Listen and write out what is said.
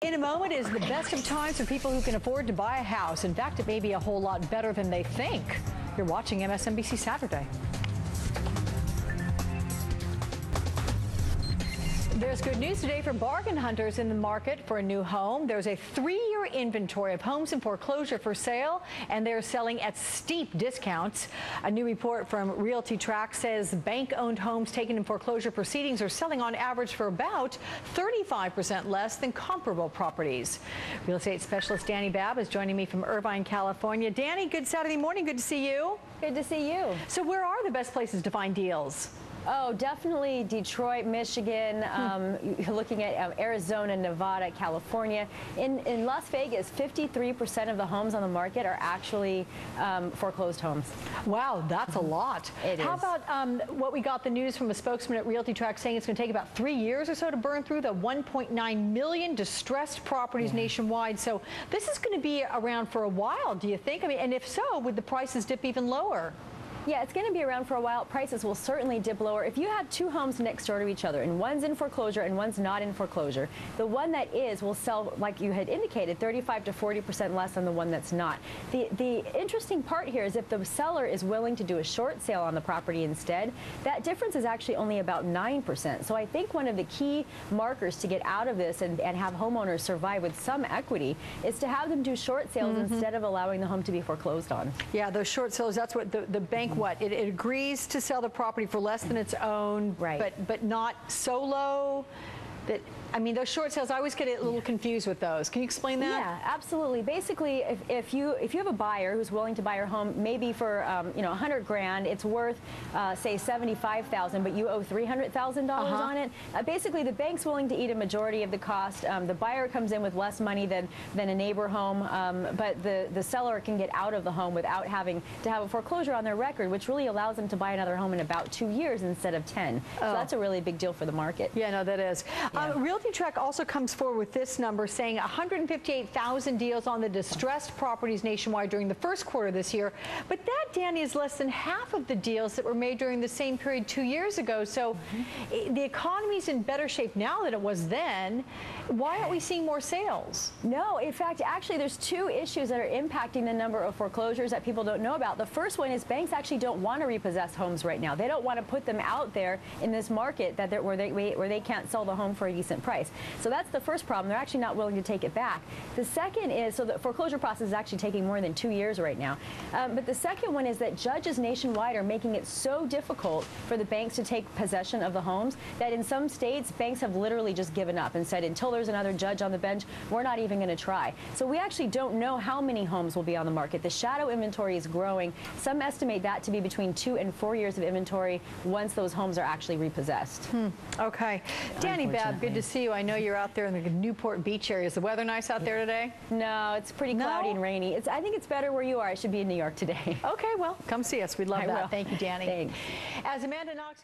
In a moment is the best of times for people who can afford to buy a house. In fact, it may be a whole lot better than they think. You're watching MSNBC Saturday. There's good news today for bargain hunters in the market for a new home. There's a 3-year inventory of homes in foreclosure for sale, and they're selling at steep discounts. A new report from Realty Track says bank-owned homes taken in foreclosure proceedings are selling on average for about 35% less than comparable properties. Real estate specialist Dani Babb is joining me from Irvine, California. Dani, good Saturday morning. Good to see you. Good to see you. So where are the best places to find deals? Oh, definitely Detroit, Michigan, looking at Arizona, Nevada, California. In Las Vegas, 53% of the homes on the market are actually foreclosed homes. Wow, that's a lot. It How is. about what we got the news from a spokesman at Realty Track saying it's going to take about 3 years or so to burn through the 1.9 million distressed properties nationwide. So this is going to be around for a while, do you think? I mean, and if so, would the prices dip even lower? Yeah, it's going to be around for a while. Prices will certainly dip lower. If you have two homes next door to each other and one's in foreclosure and one's not in foreclosure, the one that is will sell, like you had indicated, 35 to 40% less than the one that's not. The interesting part here is if the seller is willing to do a short sale on the property instead, that difference is actually only about 9%. So I think one of the key markers to get out of this and have homeowners survive with some equity is to have them do short sales instead of allowing the home to be foreclosed on. Yeah, those short sales, that's what the bank it agrees to sell the property for less than its own, right, but not so low that, I mean, those short sales, I always get a little confused with those. Can you explain that? Yeah, absolutely. Basically, if you have a buyer who's willing to buy your home, maybe for $100 grand, it's worth say $75,000, but you owe $300,000 on it. Basically, the bank's willing to eat a majority of the cost. The buyer comes in with less money than a neighbor home, but the seller can get out of the home without having to have a foreclosure on their record, which really allows them to buy another home in about 2 years instead of 10. So that's a really big deal for the market. Yeah, no, that is. Yeah. Realty Track also comes forward with this number saying 158,000 deals on the distressed properties nationwide during the first quarter this year. But that, Dani, is less than half of the deals that were made during the same period 2 years ago. So the economy's in better shape now than it was then. Why aren't we seeing more sales? No, in fact, actually, there's two issues that are impacting the number of foreclosures that people don't know about. The first one is banks actually don't want to repossess homes right now. They don't want to put them out there in this market where they can't sell the home for a decent price. So that's the first problem. They're actually not willing to take it back. The second is, so the foreclosure process is actually taking more than 2 years right now. But the second one is that judges nationwide are making it so difficult for the banks to take possession of the homes that in some states, banks have literally just given up and said, until there's another judge on the bench, we're not even going to try. So we actually don't know how many homes will be on the market. The shadow inventory is growing. Some estimate that to be between 2 and 4 years of inventory once those homes are actually repossessed. Okay. Dani Babb, good to see you. I know you're out there in the Newport Beach area. Is the weather nice out there today? No, it's pretty cloudy and rainy. I think it's better where you are. I should be in New York today. Okay, well, come see us. We'd love that. Will. Thank you, Dani. Thanks. As Amanda Knox